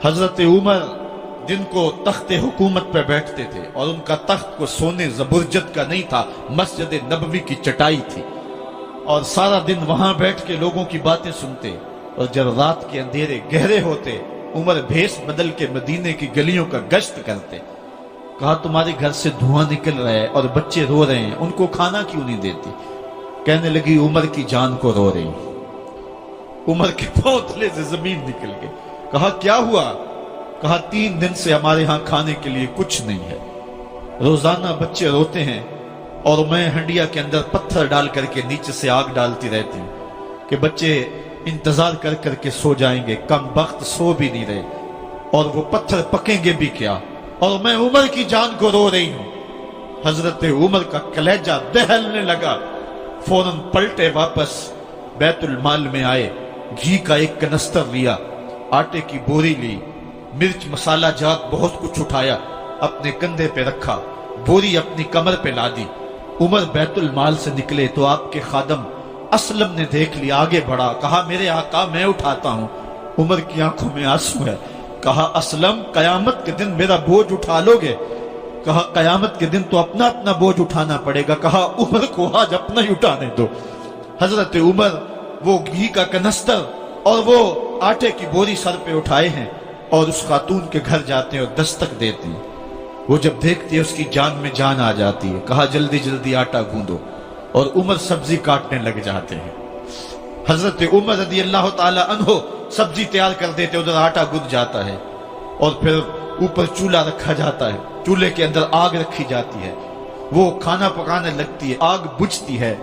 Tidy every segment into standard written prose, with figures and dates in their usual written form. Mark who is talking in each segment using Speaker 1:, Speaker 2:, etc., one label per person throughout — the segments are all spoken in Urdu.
Speaker 1: حضرت عمر جن کو تخت حکومت پہ بیٹھتے تھے اور ان کا تخت کو سونے زبرجد کا نہیں تھا، مسجد نبوی کی چٹائی تھی، اور سارا دن وہاں بیٹھ کے لوگوں کی باتیں سنتے، اور جب رات کے اندھیرے گہرے ہوتے عمر بھیس بدل کے مدینے کی گلیوں کا گشت کرتے۔ کہا تمہارے گھر سے دھواں نکل رہا ہے اور بچے رو رہے ہیں، ان کو کھانا کیوں نہیں دیتی؟ کہنے لگی عمر کی جان کو رو رہی ہوں۔ عمر کے پاؤں تلے سے زمین نکل گئی۔ کہا کیا ہوا؟ کہا 3 دن سے ہمارے ہاں کھانے کے لیے کچھ نہیں ہے، روزانہ بچے روتے ہیں اور میں ہنڈیا کے اندر پتھر ڈال کر کے نیچے سے آگ ڈالتی رہتی ہوں کہ بچے انتظار کر کر کے سو جائیں گے، کم بخت سو بھی نہیں رہے، اور وہ پتھر پکیں گے بھی کیا، اور میں عمر کی جان کو رو رہی ہوں۔ حضرت عمر کا کلیجہ دہلنے لگا، فوراً پلٹے، واپس بیت المال میں آئے، گھی کا ایک کنستر لیا، آٹے کی بوری لی، مرچ مسالہ جات بہت کچھ اٹھایا، اپنے کندھے پہ رکھا، بوری اپنی کمر پہ لا دی۔ عمر بیت المال سے نکلے تو آپ کے خادم اسلم نے دیکھ لیا، آگے بڑھا، کہا میرے آقا میں اٹھاتا ہوں۔ عمر کی آنکھوں میں آنسو ہے۔ کہا اسلم قیامت کے دن میرا بوجھ اٹھا لو گے؟ کہا قیامت کے دن تو اپنا اپنا بوجھ اٹھانا پڑے گا۔ کہا عمر کو آج اپنا ہی اٹھانے دو۔ حضرت عمر وہ گھی کا کنستر اور وہ آٹے کی بوری سر پہ اٹھائے ہیں اور اس خاتون کے گھر جاتے ہیں اور دستک دیتے ہیں۔ وہ جب دیکھتے ہیں اس کی جان میں جان آ جاتی ہے۔ کہا جلدی جلدی آٹا گوندو، اور عمر سبزی کاٹنے لگ جاتے ہیں۔ حضرت عمر رضی اللہ تعالی عنہ سبزی تیار کر دیتے، ادھر آٹا گند جاتا ہے، اور پھر اوپر چولہا رکھا جاتا ہے، چولہے کے اندر آگ رکھی جاتی ہے، وہ کھانا پکانے لگتی ہے، آگ بجھتی ہے۔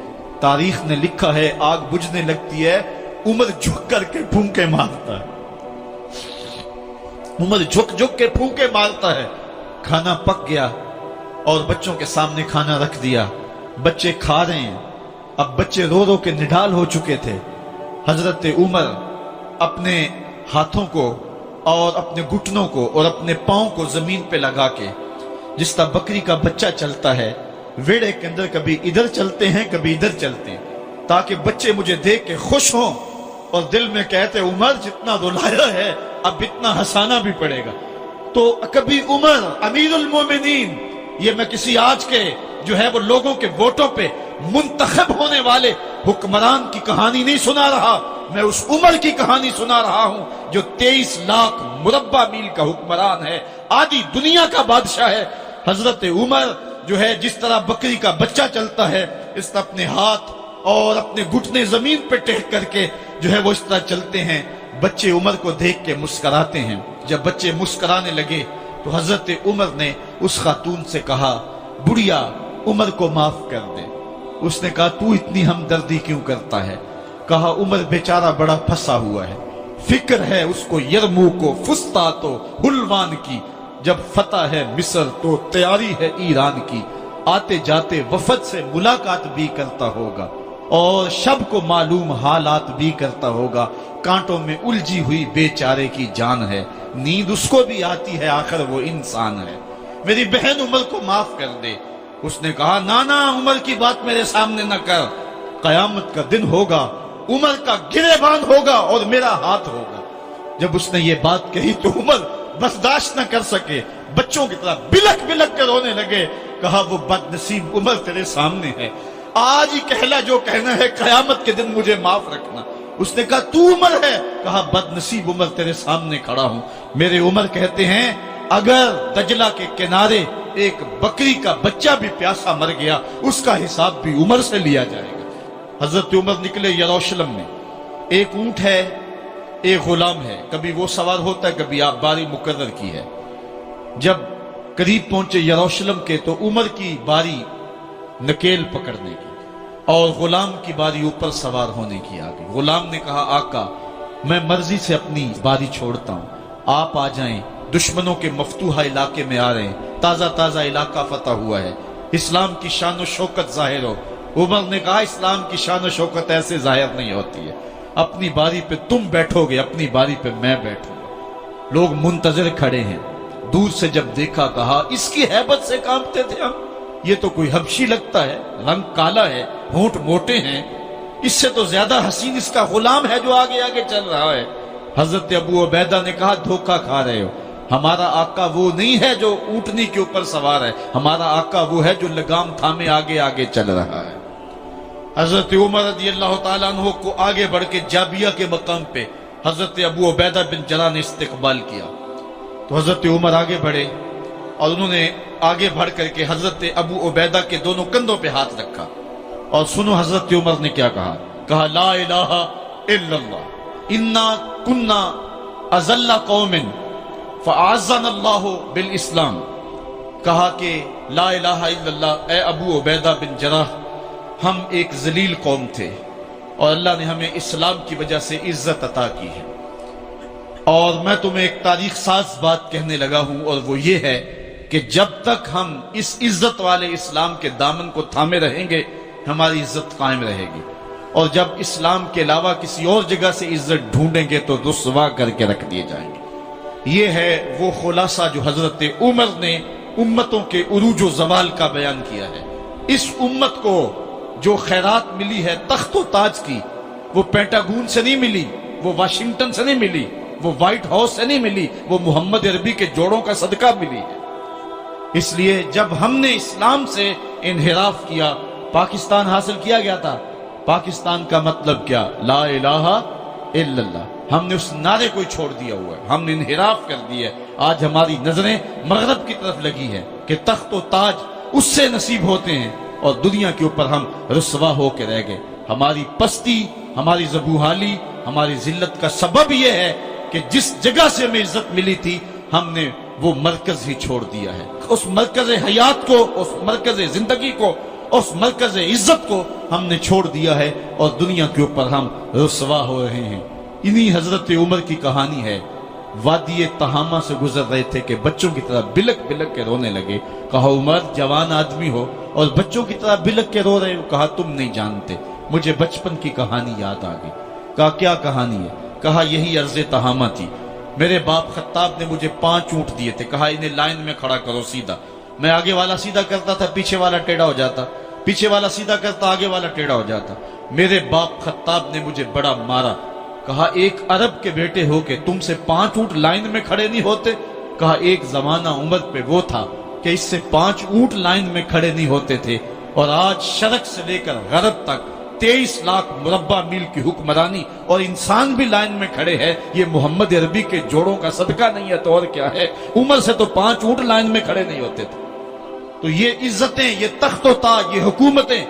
Speaker 1: تاریخ نے لکھا ہے آگ بجھنے لگتی ہے، عمر جھک کر کے پھونکے مارتا ہے، عمر جھک جھک کے پھونکے مارتا ہے۔ کھانا پک گیا اور بچوں کے سامنے کھانا رکھ دیا، بچے کھا رہے ہیں۔ اب بچے رو رو کے نڈال ہو چکے تھے۔ حضرت عمر اپنے ہاتھوں کو اور اپنے گھٹنوں کو اور اپنے پاؤں کو زمین پہ لگا کے، جس طرح بکری کا بچہ چلتا ہے، ویڑے کے اندر کبھی ادھر چلتے ہیں کبھی ادھر چلتے ہیں، تاکہ بچے مجھے دیکھ کے خوش ہوں اور دل میں کہتے عمر جتنا رلایا ہے اب اتنا ہنسانا بھی پڑے گا۔ تو کبھی عمر امیر المومنین، یہ میں کسی آج کے جو ہے وہ لوگوں کے ووٹوں پہ منتخب ہونے والے حکمران کی کہانی نہیں سنا رہا، میں اس عمر کی کہانی سنا رہا ہوں جو 23 لاکھ مربع میل کا حکمران ہے، آدھی دنیا کا بادشاہ ہے۔ حضرت عمر جو ہے جس طرح بکری کا بچہ چلتا ہے، اس طرح اپنے ہاتھ اور اپنے گھٹنے زمین پہ ٹیک کر کے جو ہے وہ اس طرح چلتے ہیں۔ بچے عمر کو دیکھ کے مسکراتے ہیں۔ جب بچے مسکرانے لگے تو حضرت عمر نے اس خاتون سے کہا بڑھیا عمر کو معاف کر دے۔ اس نے کہا تو اتنی ہمدردی کیوں کرتا ہے؟ کہا عمر بیچارہ بڑا پھنسا ہوا ہے، فکر ہے اس کو یرموک و فسطاط و حلوان کی، جب فتح ہے مصر تو تیاری ہے ایران کی، آتے جاتے وفد سے ملاقات بھی کرتا ہوگا اور شب کو معلوم حالات بھی کرتا ہوگا، کانٹوں میں الجھی ہوئی بیچارے کی جان ہے، نیند اس کو بھی آتی ہے، آخر وہ انسان ہے، میری بہن عمر کو معاف کر دے۔ اس نے کہا نانا عمر کی بات میرے سامنے نہ کر، قیامت کا دن ہوگا، عمر کا گریبان ہوگا اور میرا ہاتھ ہوگا۔ جب اس نے یہ بات کہی تو عمر برداشت نہ کر سکے، بچوں کی طرح بلک بلک کر رونے لگے۔ کہا وہ بد نصیب عمر تیرے سامنے ہے، آج ہی کہلا جو کہنا ہے، قیامت کے دن مجھے معاف رکھنا۔ اس نے کہا تو عمر ہے؟ کہا بد نصیب عمر تیرے سامنے کھڑا ہوں۔ میرے عمر کہتے ہیں اگر دجلہ کے کنارے ایک بکری کا بچہ بھی پیاسا مر گیا، اس کا حساب بھی عمر سے لیا جائے گا۔ حضرت عمر نکلے یروشلم میں، ایک اونٹ ہے ایک غلام ہے، کبھی وہ سوار ہوتا ہے کبھی آپ باری مقرر کی ہے۔ جب قریب پہنچے یروشلم کے تو عمر کی باری نکیل پکڑنے کی اور غلام کی باری اوپر سوار ہونے کی آ گئی۔ غلام نے کہا آقا میں مرضی سے اپنی باری چھوڑتا ہوں، آپ آ جائیں، دشمنوں کے مفتوحہ علاقے میں آ رہے ہیں، تازہ تازہ علاقہ فتح ہوا ہے، اسلام کی شان و شوکت ظاہر ہو۔ عمر نے کہا اسلام کی شان و شوکت ایسے ظاہر نہیں ہوتی ہے، اپنی باری پہ تم بیٹھو گے، اپنی باری پہ میں بیٹھوں گا۔ لوگ منتظر کھڑے ہیں، دور سے جب دیکھا کہا اس کی ہیبت سے کانپتے تھے ہم، یہ تو کوئی حبشی لگتا ہے، رنگ کالا ہے، ہونٹ موٹے ہیں، اس سے تو زیادہ حسین اس کا غلام ہے جو آگے آگے چل رہا ہے۔ حضرت ابو عبیدہ نے کہا دھوکہ کھا رہے ہو، ہمارا آقا وہ نہیں ہے جو اونٹنی کے اوپر سوار ہے، ہمارا آقا وہ ہے جو لگام تھامے آگے آگے چل رہا ہے۔ حضرت عمر رضی اللہ تعالیٰ عنہ کو آگے بڑھ کے جابیہ کے مقام پہ حضرت ابو عبیدہ بن جراح نے استقبال کیا، تو حضرت عمر آگے بڑھے اور انہوں نے آگے بڑھ کر کے حضرت ابو عبیدہ کے دونوں کندھوں پہ ہاتھ رکھا، اور سنو حضرت عمر نے کیا کہا، کہا لا الہ الا اللہ انا کنا اذل قوم فاعزنا اللہ بالاسلام۔ کہا کہ لا الہ الا اللہ، اے ابو عبیدہ بن جراح، ہم ایک ذلیل قوم تھے اور اللہ نے ہمیں اسلام کی وجہ سے عزت عطا کی ہے۔ اور میں تمہیں ایک تاریخ ساز بات کہنے لگا ہوں، اور وہ یہ ہے کہ جب تک ہم اس عزت والے اسلام کے دامن کو تھامے رہیں گے ہماری عزت قائم رہے گی، اور جب اسلام کے علاوہ کسی اور جگہ سے عزت ڈھونڈیں گے تو رسوا کر کے رکھ دیے جائیں گے۔ یہ ہے وہ خلاصہ جو حضرت عمر نے امتوں کے عروج و زوال کا بیان کیا ہے۔ اس امت کو جو خیرات ملی ہے تخت و تاج کی، وہ پینٹاگون سے نہیں ملی، وہ واشنگٹن سے نہیں ملی، وہ وائٹ ہاؤس سے نہیں ملی، وہ محمد عربی کے جوڑوں کا صدقہ ملی ہے۔ اس لیے جب ہم نے اسلام سے انحراف کیا، پاکستان حاصل کیا گیا تھا۔ پاکستان کا مطلب کیا؟ لا الہ الا اللہ۔ ہم نے اس نعرے کو چھوڑ دیا ہوا ہے، ہم نے انحراف کر دیا ہے۔ آج ہماری نظریں مغرب کی طرف لگی ہیں کہ تخت و تاج اس سے نصیب ہوتے ہیں، اور دنیا کے اوپر ہم رسوا ہو کے رہ گئے۔ ہماری پستی، ہماری ذبوحالی، ہماری ذلت کا سبب یہ ہے کہ جس جگہ سے ہمیں عزت ملی تھی ہم نے وہ مرکز ہی چھوڑ دیا ہے۔ اس مرکز حیات کو، اس مرکز زندگی کو، اس مرکز عزت کو ہم نے چھوڑ دیا ہے، اور دنیا کے اوپر ہم رسوا ہو رہے ہیں۔ انہی حضرت عمر کی کہانی ہے۔ وادی تہامہ سے گزر رہے تھے کہ بچوں کی طرح بلک بلک کے رونے لگے۔ کہا عمر جوان آدمی ہو اور بچوں کی طرح بلک کے رو رہے ہو؟ کہا تم نہیں جانتے، مجھے بچپن کی کہانی یاد آ گئی۔ کہا کیا کہانی ہے؟ کہا یہی عرض تہامہ تھی، میرے باپ خطاب نے مجھے 5 اونٹ دیے تھے، کہا انہیں لائن میں کھڑا کرو سیدھا۔ میں آگے والا سیدھا کرتا تھا، پیچھے والا ٹیڑھا ہو جاتا، پیچھے والا سیدھا کرتا، آگے والا ٹیڑھا ہو جاتا۔ میرے باپ خطاب نے مجھے بڑا مارا۔ کہا ایک عرب کے بیٹے ہو کہ تم سے 5 اونٹ لائن میں کھڑے نہیں ہوتے؟ کہا ایک زمانہ عمر پہ وہ تھا کہ اس سے 5 اونٹ لائن میں کھڑے نہیں ہوتے تھے، اور آج شرق سے لے کر غرب تک 23 لاکھ مربع میل کی حکمرانی، اور انسان بھی لائن میں کھڑے ہیں۔ یہ محمد عربی کے جوڑوں کا صدقہ نہیں ہے تو اور کیا ہے؟ عمر سے تو 5 اونٹ لائن میں کھڑے نہیں ہوتے تھے۔ تو یہ عزتیں، یہ تخت و تاج، یہ حکومتیں